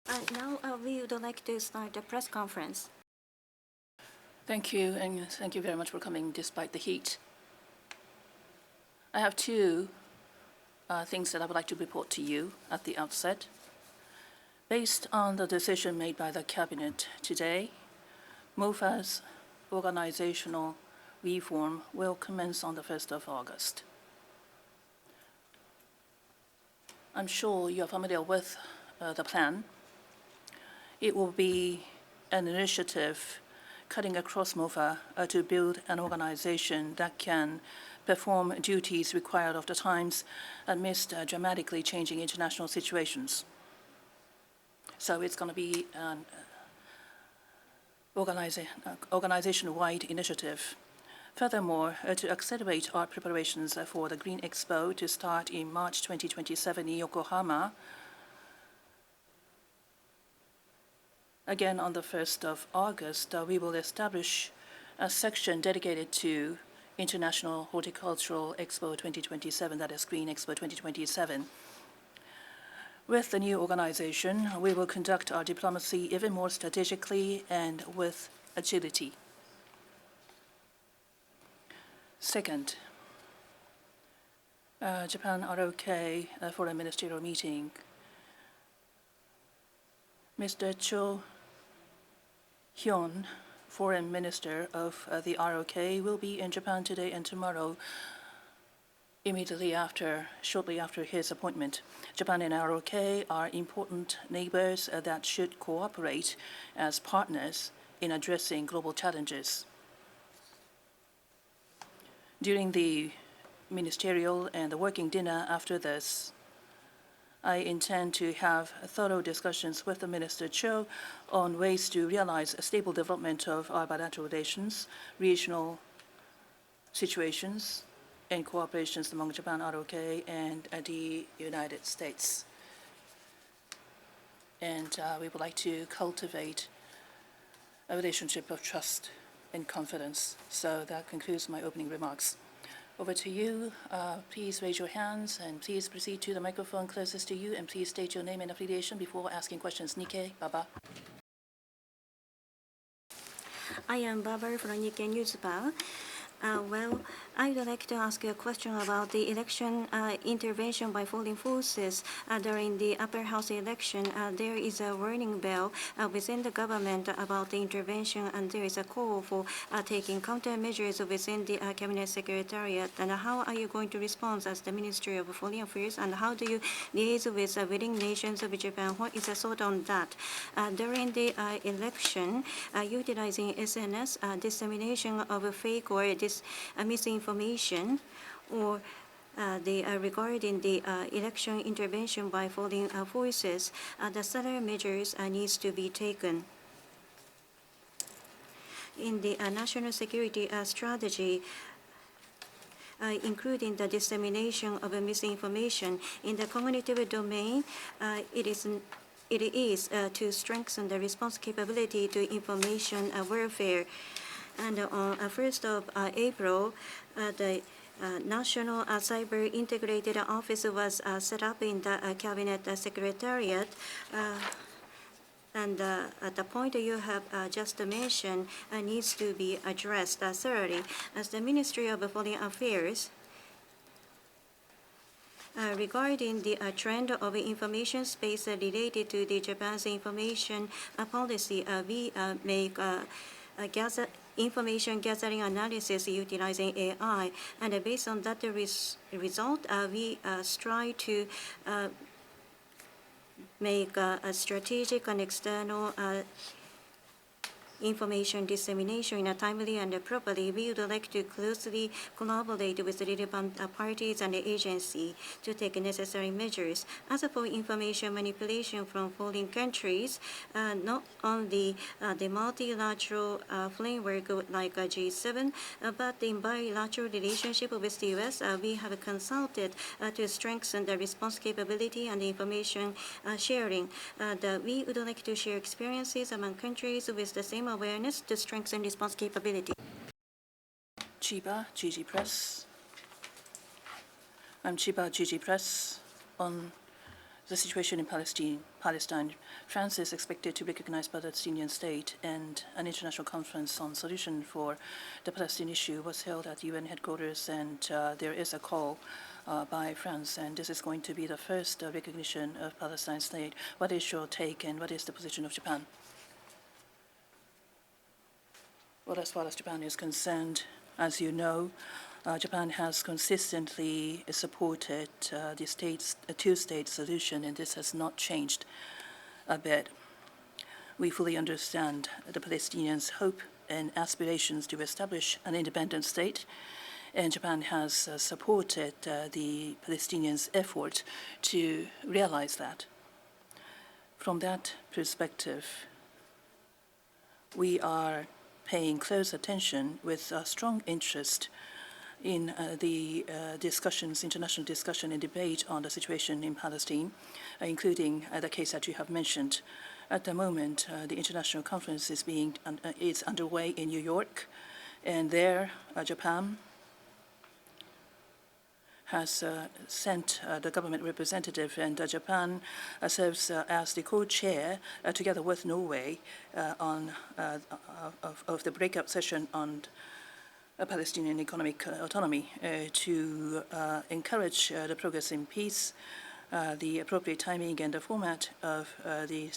Now we would like to start a press conference. Thank you, and thank you very much for coming despite the heat. I have two things that I would like to report to you at the outset. Based on the decision made by the Cabinet today, MOFA's organizational reform will commence on the 1st of August. I'm sure you're familiar with the plan. It will be an initiative cutting across MOFA to build an organization that can perform duties required of the times amidst dramatically changing international situations. So it's going to be an organization-wide initiative. Furthermore, to accelerate our preparations for the Green Expo to start in March 2027 in Yokohama, again on the 1st of August, we will establish a section dedicated to International Horticultural Expo 2027, that is Green Expo 2027. With the new organization, we will conduct our diplomacy even more strategically and with agility. Second, Japan ROK for a ministerial meeting. Mr. Cho Hyun, Foreign Minister of the ROK, will be in Japan today and tomorrow, shortly after his appointment. Japan and ROK are important neighbors that should cooperate as partners in addressing global challenges. During the ministerial and the working dinner after this, I intend to have thorough discussions with the Minister Cho on ways to realize a stable development of our bilateral relations, regional situations, and cooperations among Japan, ROK, and the United States. And we would like to cultivate a relationship of trust and confidence. So that concludes my opening remarks. Over to you. Please raise your hands and please proceed to the microphone closest to you, and please state your name and affiliation before asking questions. Nikkei, Baba. I am Baba from Nikkei Newspaper. Well, I would like to ask you a question about the election intervention by foreign forces during the upper house election. There is a warning bell within the government about the intervention, and there is a call for taking countermeasures within the cabinet secretariat. And how are you going to respond as the Ministry of Foreign Affairs, and how do you liaise with willing nations of Japan? What is the thought on that? During the election, utilizing SNS, dissemination of fake or misinformation, or regarding the election intervention by foreign forces, the several measures needs to be taken. In the national security strategy, including the dissemination of misinformation in the cognitive domain, it is to strengthen the response capability to information warfare. And on 1st of April, the National Cyber Integrated Office was set up in the Cabinet Secretariat. And at the point you have just mentioned needs to be addressed thoroughly. As the Ministry of Foreign Affairs, regarding the trend of information space related to the Japan's information policy, we make information gathering analysis utilizing AI, and based on that result, we strive to make a strategic and external information dissemination in a timely and properly. We would like to closely collaborate with the relevant parties and the agency to take necessary measures. As for information manipulation from foreign countries, not only the multilateral framework like G7, but in bilateral relationship with the US, we have consulted to strengthen the response capability and information sharing. We would like to share experiences among countries with the same awareness to strengthen response capability. Chiba, GG Press. I'm Chiba, GG Press. On the situation in Palestine, France is expected to recognize Palestinian state, and an international conference on solution for the Palestinian issue was held at UN headquarters, and there is a call by France, and this is going to be the first recognition of Palestine state. What is your take, and what is the position of Japan? Well, as far as Japan is concerned, as you know, Japan has consistently supported the two-state solution, and this has not changed a bit. We fully understand the Palestinians' hope and aspirations to establish an independent state, and Japan has supported the Palestinians' effort to realize that. From that perspective, we are paying close attention with strong interest in the international discussion and debate on the situation in Palestine, including the case that you have mentioned. At the moment, the international conference is underway in New York, and there, Japan has sent the government representative, and Japan serves as the co-chair, together with Norway, of the breakout session on Palestinian economic autonomy to encourage the progress in peace, the appropriate timing and the format of the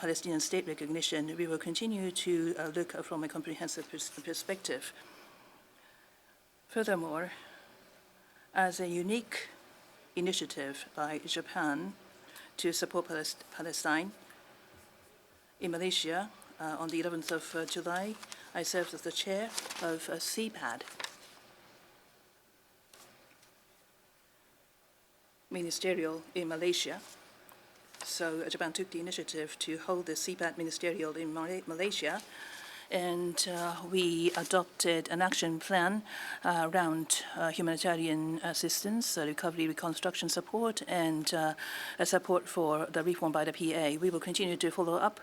Palestinian state recognition. We will continue to look from a comprehensive perspective. Furthermore, as a unique initiative by Japan to support Palestine, in Malaysia, on the 11th of July, I served as the chair of TICAD, ministerial in Malaysia. So Japan took the initiative to hold the TICAD ministerial in Malaysia, and we adopted an action plan around humanitarian assistance, recovery, reconstruction support, and support for the reform by the PA. We will continue to follow up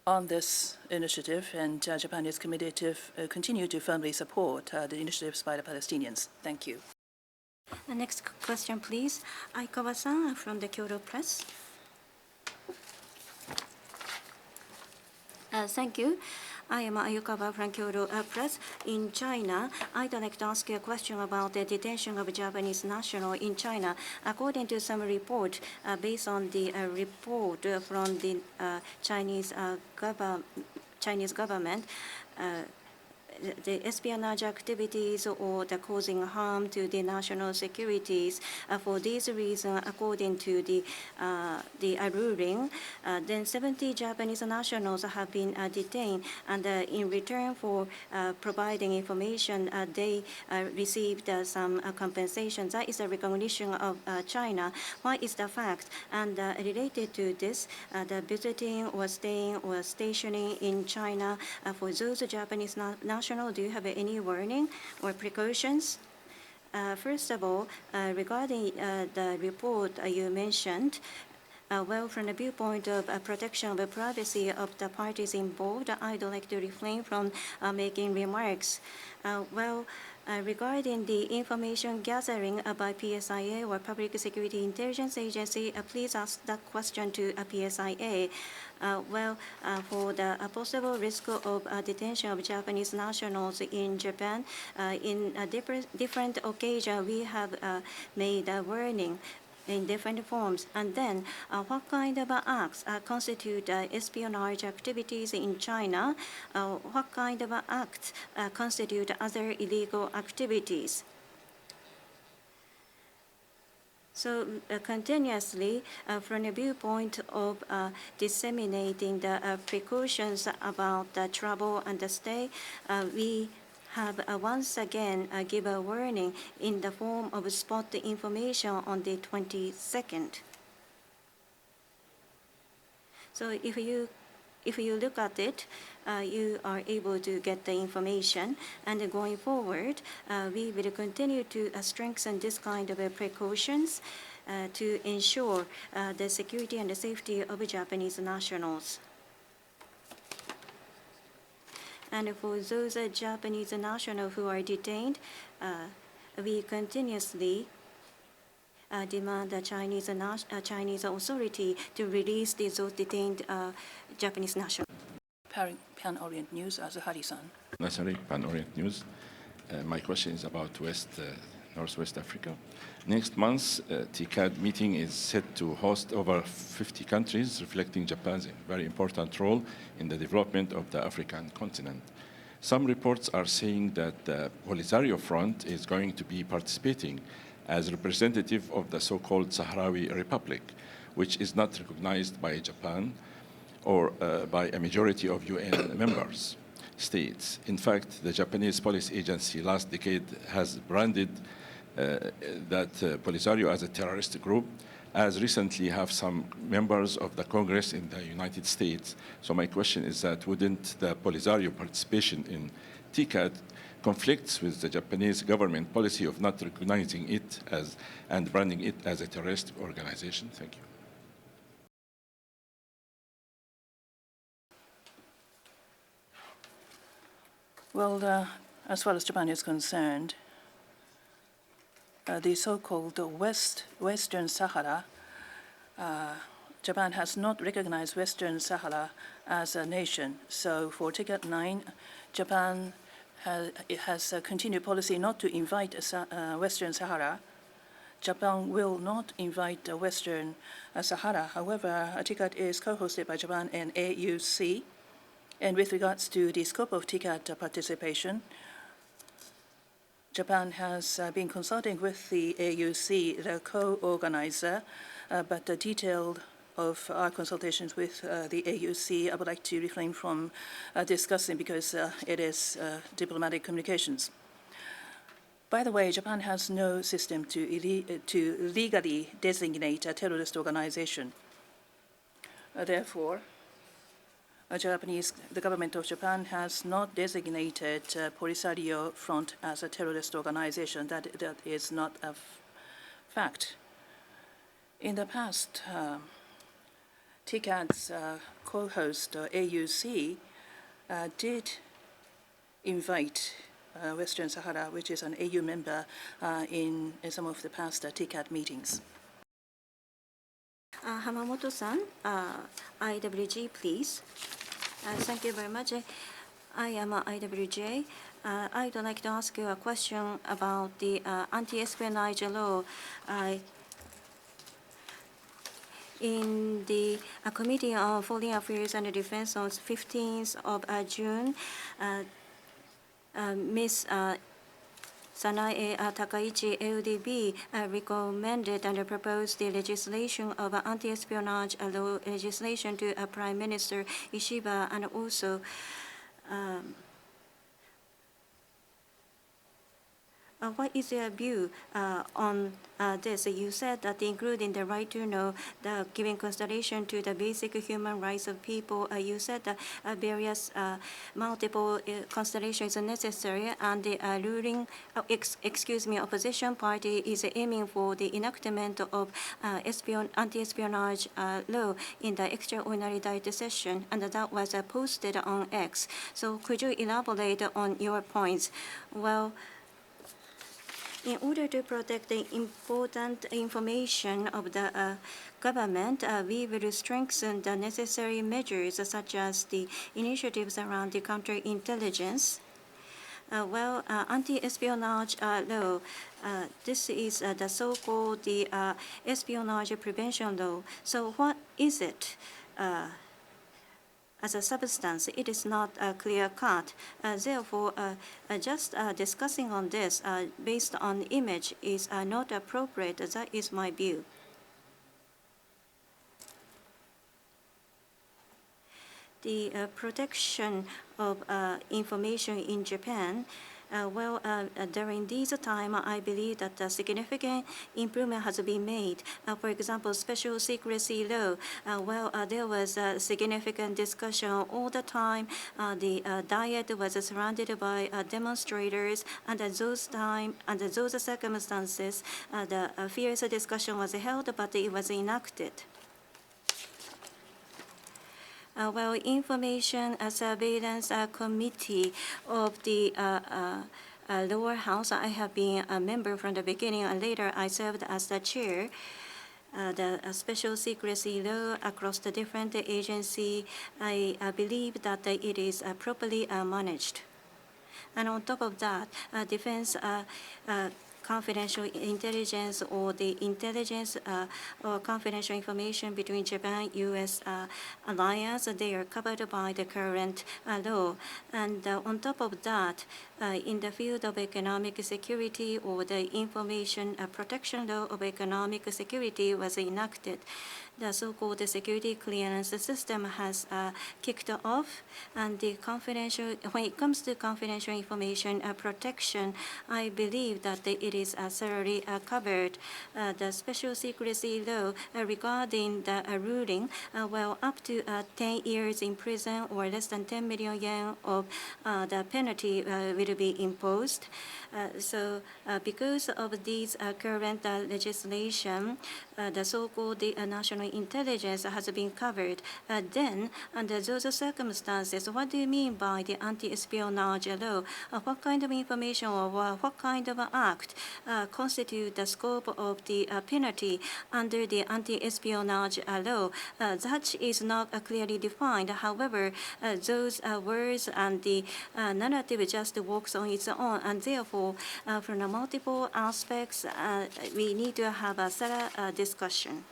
on this initiative, and Japan is committed to continue to firmly support the initiatives by the Palestinians. Thank you. The next question, please. Aikawa-san from the Kyoto Press. Thank you. I am Ayukawa from Kyoto Press. In China, I'd like to ask you a question about the detention of Japanese national in China. According to some report, based on the report from the Chinese government, the espionage activities or the causing harm to the national securities. For these reasons, according to the ruling, then 70 Japanese nationals have been detained, and in return for providing information, they received some compensation. That is a recognition of China. What is the fact? And related to this, the visiting or staying or stationing in China for those Japanese nationals, do you have any warning or precautions? First of all, regarding the report you mentioned, well, from the viewpoint of protection of the privacy of the parties involved, I'd like to refrain from making remarks. Regarding the information gathering by PSIA or Public Security Intelligence Agency, please ask that question to PSIA. For the possible risk of detention of Japanese nationals in Japan, in different occasions, we have made a warning in different forms. And then, what kind of acts constitute espionage activities in China? What kind of acts constitute other illegal activities? So continuously, from the viewpoint of disseminating the precautions about the travel and the stay, we have once again give a warning in the form of spot information on the 22nd. So if you look at it, you are able to get the information. And going forward, we will continue to strengthen this kind of precautions to ensure the security and the safety of Japanese nationals. And for those Japanese nationals who are detained, we continuously demand the Chinese authority to release those detained Japanese nationals. Pan-Orient News, Azuhari-san. Nasari, Pan-Orient News. My question is about Northwest Africa. Next month's TICAD meeting is set to host over 50 countries, reflecting Japan's very important role in the development of the African continent. Some reports are saying that the Polisario Front is going to be participating as representative of the so-called Sahrawi Republic, which is not recognized by Japan or by a majority of UN members states. In fact, the Japanese police agency last decade has branded that Polisario as a terrorist group, as recently have some members of the Congress in the United States. So my question is that wouldn't the Polisario participation in TICAD conflicts with the Japanese government policy of not recognizing it as and branding it as a terrorist organization? Thank you. Well, as far as Japan is concerned, the so-called Western Sahara, Japan has not recognized Western Sahara as a nation. So for TICAD 9, Japan has a continued policy not to invite Western Sahara. Japan will not invite Western Sahara. However, TICAD is co-hosted by Japan and AUC. And with regards to the scope of TICAD participation, Japan has been consulting with the AUC, the co-organizer, but the detail of our consultations with the AUC, I would like to refrain from discussing because it is diplomatic communications. By the way, Japan has no system to legally designate a terrorist organization. Therefore, the government of Japan has not designated Polisario Front as a terrorist organization. That is not a fact. In the past, TICAD's co-host AUC did invite Western Sahara, which is an AU member, in some of the past TICAD meetings. Hamamoto-san, IWG, please. Thank you very much. I am IWJ. I'd like to ask you a question about the anti-espionage law. In the Committee on Foreign Affairs and Defense on 15th of June, Ms. Sanae Takaichi, LDB, recommended and proposed the legislation of anti-espionage law legislation to Prime Minister Ishiba, and also what is your view on this? You said that including the right to know, giving consideration to the basic human rights of people, you said that various multiple considerations are necessary, and the opposition party is aiming for the enactment of anti-espionage law in the extraordinary diet session, and that was posted on X. So could you elaborate on your points? Well, in order to protect the important information of the government, we will strengthen the necessary measures such as the initiatives around the counterintelligence. Anti-espionage law, this is the so-called espionage prevention law. So what is it? As a substance, it is not clear-cut. Therefore, just discussing on this based on image is not appropriate. That is my view. The protection of information in Japan, during this time, I believe that a significant improvement has been made. For example, special secrecy law. There was a significant discussion all the time. The diet was surrounded by demonstrators, and at those circumstances, the fierce discussion was held, but it was enacted. Information Surveillance Committee of the lower house, I have been a member from the beginning, and later I served as the chair. The special secrecy law across the different agency, I believe that it is properly managed. And on top of that, defense confidential intelligence or the intelligence or confidential information between Japan, U.S. Alliance, they are covered by the current law. And on top of that, in the field of economic security or the information protection law of economic security was enacted. The so-called security clearance system has kicked off, and the confidential, when it comes to confidential information protection, I believe that it is thoroughly covered. The special secrecy law regarding the ruling, well, up to 10 years in prison or less than 10 million yen of the penalty will be imposed. Because of these current legislation, the so-called national intelligence has been covered. Then, under those circumstances, what do you mean by the anti-espionage law? What kind of information or what kind of act constitute the scope of the penalty under the anti-espionage law? That is not clearly defined. However, those words and the narrative just walks on its own, and therefore, from the multiple aspects, we need to have a thorough discussion.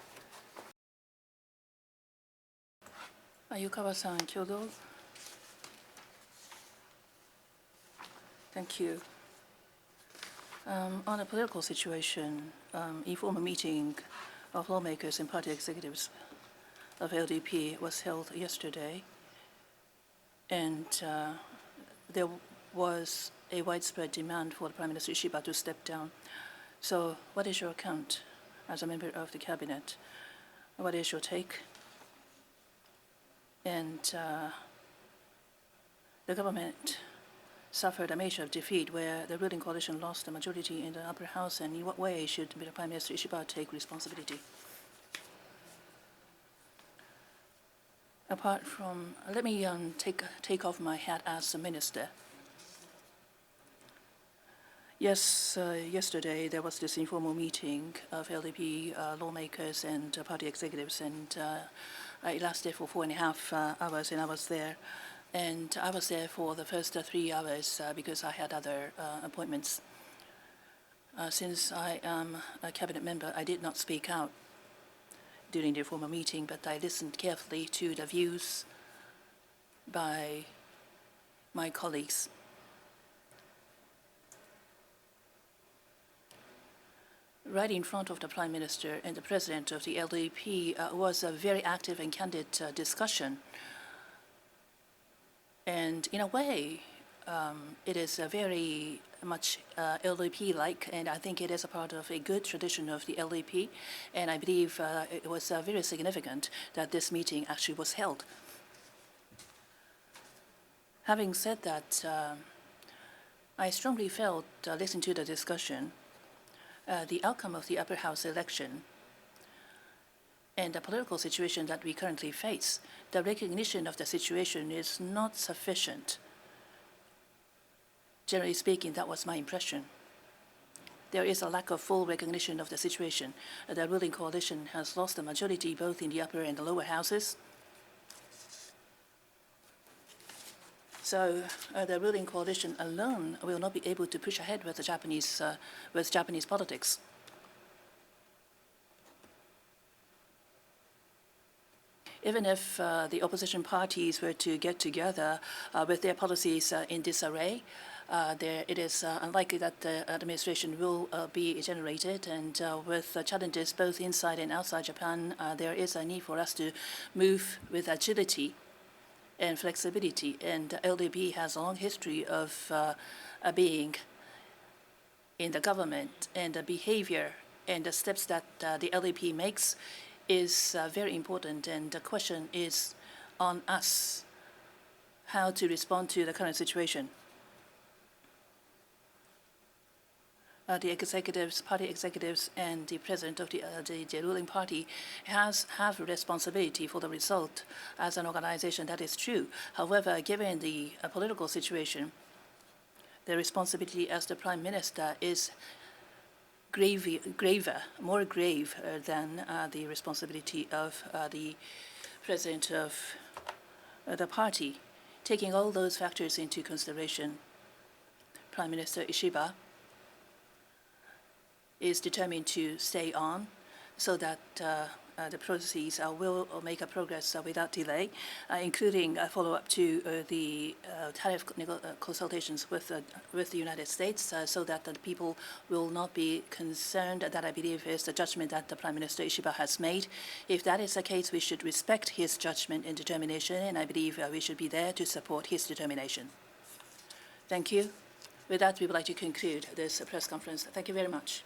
Yukawa-san, Kyodo. Thank you. On a political situation, informal meeting of lawmakers and party executives of LDP was held yesterday, and there was a widespread demand for the Prime Minister Ishiba to step down. So what is your account as a member of the cabinet? What is your take? And the government suffered a major defeat where the ruling coalition lost the majority in the upper house, and in what way should the Prime Minister Ishiba take responsibility? Apart from, let me take off my hat as a minister. Yes, yesterday there was this informal meeting of LDP lawmakers and party executives, and it lasted for 4.5 hours, and I was there. And I was there for the first 3 hours because I had other appointments. Since I am a cabinet member, I did not speak out during the informal meeting, but I listened carefully to the views by my colleagues. Right in front of the Prime Minister and the President of the LDP was a very active and candid discussion. And in a way, it is very much LDP-like, and I think it is a part of a good tradition of the LDP. And I believe it was very significant that this meeting actually was held. Having said that, I strongly felt, listening to the discussion, the outcome of the upper house election and the political situation that we currently face, the recognition of the situation is not sufficient. Generally speaking, that was my impression. There is a lack of full recognition of the situation. The ruling coalition has lost the majority both in the upper and the lower houses. So the ruling coalition alone will not be able to push ahead with the Japanese politics. Even if the opposition parties were to get together with their policies in disarray, it is unlikely that the administration will be generated. And with challenges both inside and outside Japan, there is a need for us to move with agility and flexibility. And LDP has a long history of being in the government, and the behavior and the steps that the LDP makes is very important. And the question is on us how to respond to the current situation. The executives, party executives, and the president of the ruling party have a responsibility for the result as an organization. That is true. However, given the political situation, the responsibility as the Prime Minister is more grave than the responsibility of the President of the party. Taking all those factors into consideration, Prime Minister Ishiba is determined to stay on so that the processes will make a progress without delay, including a follow-up to the tariff consultations with the United States, so that the people will not be concerned. That, I believe, is the judgment that the Prime Minister Ishiba has made. If that is the case, we should respect his judgment and determination, and I believe we should be there to support his determination. Thank you. With that, we would like to conclude this press conference. Thank you very much.